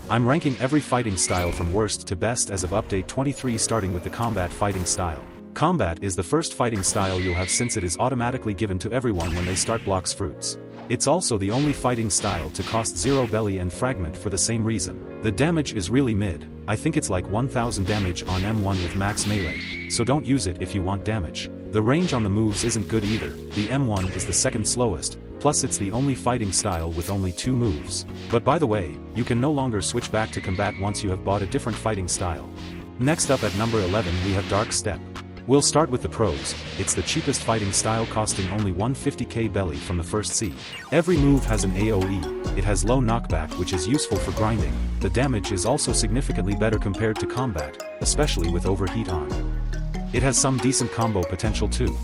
I'm ranking every fighting style from worst to best as of update 23, starting with the combat fighting style. Combat is the first fighting style you'll have since it is automatically given to everyone when they start Blox Fruits. It's also the only fighting style to cost 0 belly and fragment for the same reason. The damage is really mid, I think it's like 1000 damage on M1 with max melee, so don't use it if you want damage. The range on the moves isn't good either, the M1 is the second slowest, plus it's the only fighting style with only 2 moves. But by the way, you can no longer switch back to combat once you have bought a different fighting style. Next up at number 11 we have Dark Step. We'll start with the pros. It's the cheapest fighting style, costing only 150k belly from the first C. Every move has an AoE, it has low knockback which is useful for grinding. The damage is also significantly better compared to combat, especially with overheat on. It has some decent combo potential too.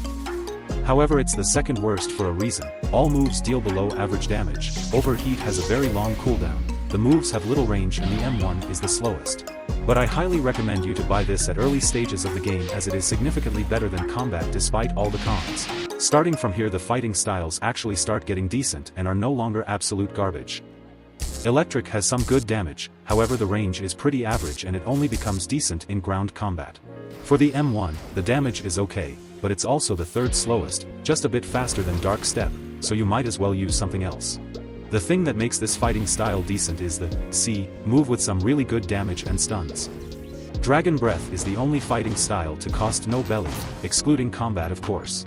However, it's the second worst for a reason. All moves deal below average damage, overheat has a very long cooldown, the moves have little range and the M1 is the slowest. But I highly recommend you to buy this at early stages of the game as it is significantly better than combat despite all the cons. Starting from here the fighting styles actually start getting decent and are no longer absolute garbage. Electric has some good damage, however the range is pretty average and it only becomes decent in ground combat. For the M1, the damage is okay, but it's also the third slowest, just a bit faster than Dark Step, so you might as well use something else. The thing that makes this fighting style decent is the C move with some really good damage and stuns. Dragon Breath is the only fighting style to cost no belly, excluding combat of course.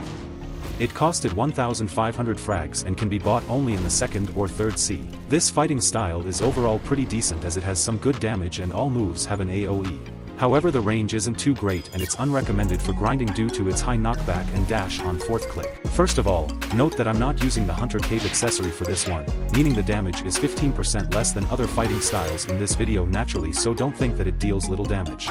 It costed 1500 frags and can be bought only in the second or third C. This fighting style is overall pretty decent as it has some good damage and all moves have an AoE. However, the range isn't too great and it's unrecommended for grinding due to its high knockback and dash on fourth click. First of all, note that I'm not using the Hunter Cave accessory for this one, meaning the damage is 15% less than other fighting styles in this video naturally, so don't think that it deals little damage.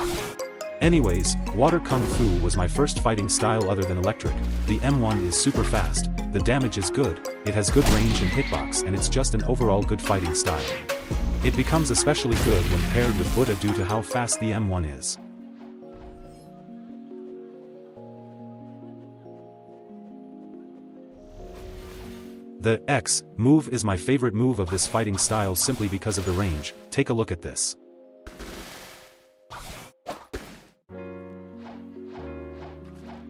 Anyways, Water Kung Fu was my first fighting style other than electric. The M1 is super fast, the damage is good, it has good range and hitbox, and it's just an overall good fighting style. It becomes especially good when paired with Buddha due to how fast the M1 is. The X move is my favorite move of this fighting style simply because of the range. Take a look at this.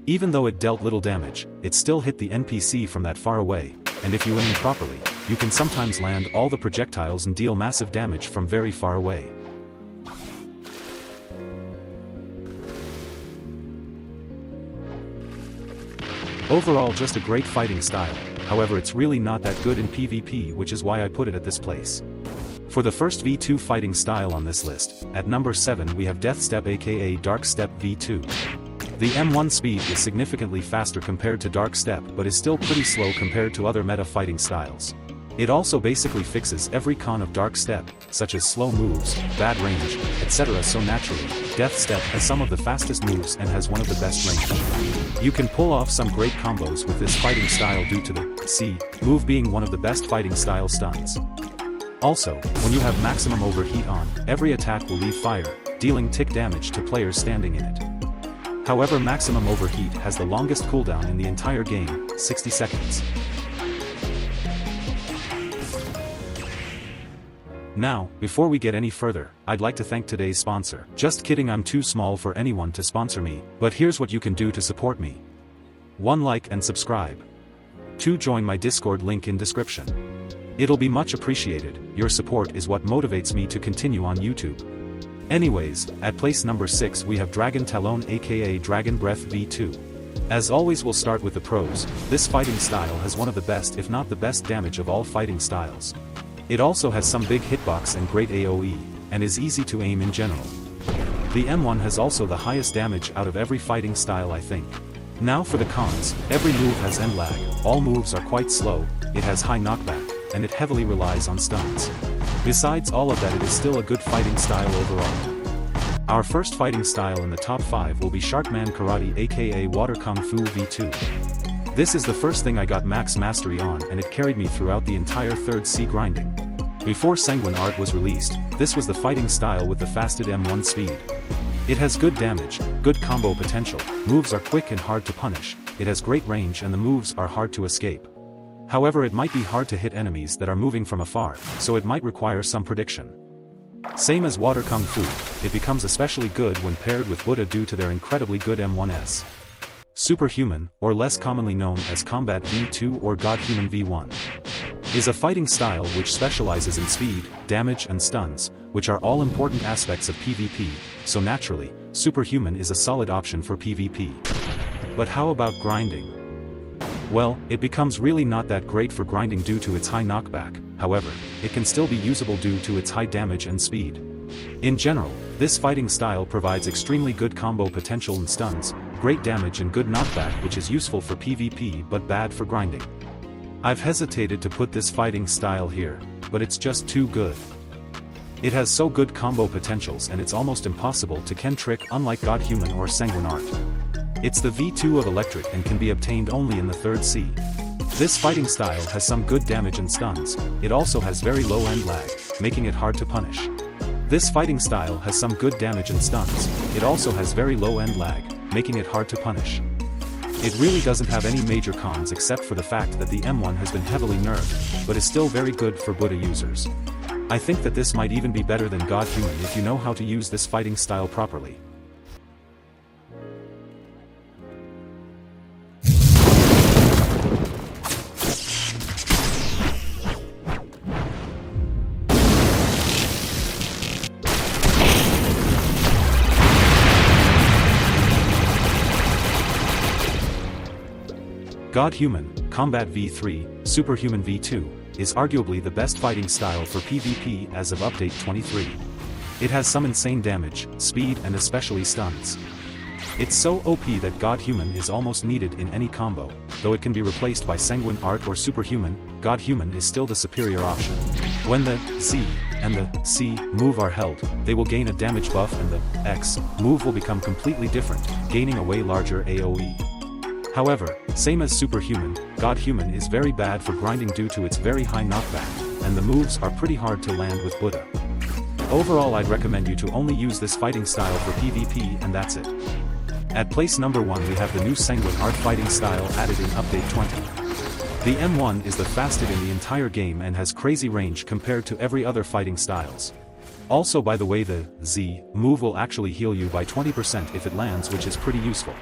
Even though it dealt little damage, it still hit the NPC from that far away, and if you aim properly, you can sometimes land all the projectiles and deal massive damage from very far away. Overall, just a great fighting style, however it's really not that good in PvP, which is why I put it at this place. For the first V2 fighting style on this list, at number 7 we have Death Step aka Dark Step V2. The M1 speed is significantly faster compared to Dark Step but is still pretty slow compared to other meta fighting styles. It also basically fixes every con of Dark Step, such as slow moves, bad range, etc. So naturally, Death Step has some of the fastest moves and has one of the best range. You can pull off some great combos with this fighting style due to the C move being one of the best fighting style stuns. Also, when you have maximum overheat on, every attack will leave fire, dealing tick damage to players standing in it. However, maximum overheat has the longest cooldown in the entire game, 60 seconds. Now, before we get any further, I'd like to thank today's sponsor. Just kidding, I'm too small for anyone to sponsor me, but here's what you can do to support me. 1 like and subscribe. 2 join my Discord, link in description. It'll be much appreciated, your support is what motivates me to continue on YouTube. Anyways, at place number 6 we have Dragon Talon aka Dragon Breath V2. As always, we'll start with the pros. This fighting style has one of the best if not the best damage of all fighting styles. It also has some big hitbox and great AoE, and is easy to aim in general. The M1 has also the highest damage out of every fighting style I think. Now for the cons, every move has end lag, all moves are quite slow, it has high knockback, and it heavily relies on stuns. Besides all of that, it is still a good fighting style overall. Our first fighting style in the top 5 will be Sharkman Karate aka Water Kung Fu V2. This is the first thing I got max mastery on and it carried me throughout the entire 3rd C grinding. Before Sanguine Art was released, this was the fighting style with the fastest M1 speed. It has good damage, good combo potential, moves are quick and hard to punish, it has great range and the moves are hard to escape. However, it might be hard to hit enemies that are moving from afar, so it might require some prediction. Same as Water Kung Fu, it becomes especially good when paired with Buddha due to their incredibly good M1s. Superhuman, or less commonly known as Combat V2 or God Human V1, is a fighting style which specializes in speed, damage and stuns, which are all important aspects of PvP, so naturally, Superhuman is a solid option for PvP. But how about grinding? Well, it becomes really not that great for grinding due to its high knockback, however, it can still be usable due to its high damage and speed. In general, this fighting style provides extremely good combo potential and stuns, great damage and good knockback which is useful for PvP but bad for grinding. I've hesitated to put this fighting style here, but it's just too good. It has so good combo potentials and it's almost impossible to can trick unlike God Human or Sanguine Art. It's the V2 of Electric and can be obtained only in the 3rd C. This fighting style has some good damage and stuns, it also has very low end lag, making it hard to punish. This fighting style has some good damage and stuns, it also has very low end lag, making it hard to punish. It really doesn't have any major cons except for the fact that the M1 has been heavily nerfed, but is still very good for Buddha users. I think that this might even be better than God Human if you know how to use this fighting style properly. God Human, Combat V3, Superhuman V2, is arguably the best fighting style for PvP as of Update 23. It has some insane damage, speed and especially stuns. It's so OP that God Human is almost needed in any combo, though it can be replaced by Sanguine Art or Superhuman, God Human is still the superior option. When the Z and the C move are held, they will gain a damage buff and the X move will become completely different, gaining a way larger AoE. However, same as Superhuman, God Human is very bad for grinding due to its very high knockback, and the moves are pretty hard to land with Buddha. Overall, I'd recommend you to only use this fighting style for PvP and that's it. At place number 1 we have the new Sanguine Art fighting style added in Update 20. The M1 is the fastest in the entire game and has crazy range compared to every other fighting styles. Also, by the way, the Z move will actually heal you by 20% if it lands, which is pretty useful.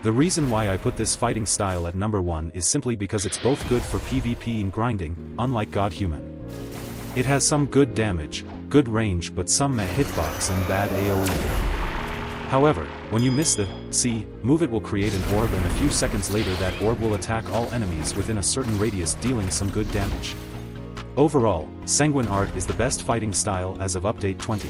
The reason why I put this fighting style at number 1 is simply because it's both good for PvP and grinding, unlike God Human. It has some good damage, good range but some meh hitbox and bad AoE. However, when you miss the C move it will create an orb and a few seconds later that orb will attack all enemies within a certain radius, dealing some good damage. Overall, Sanguine Art is the best fighting style as of Update 20.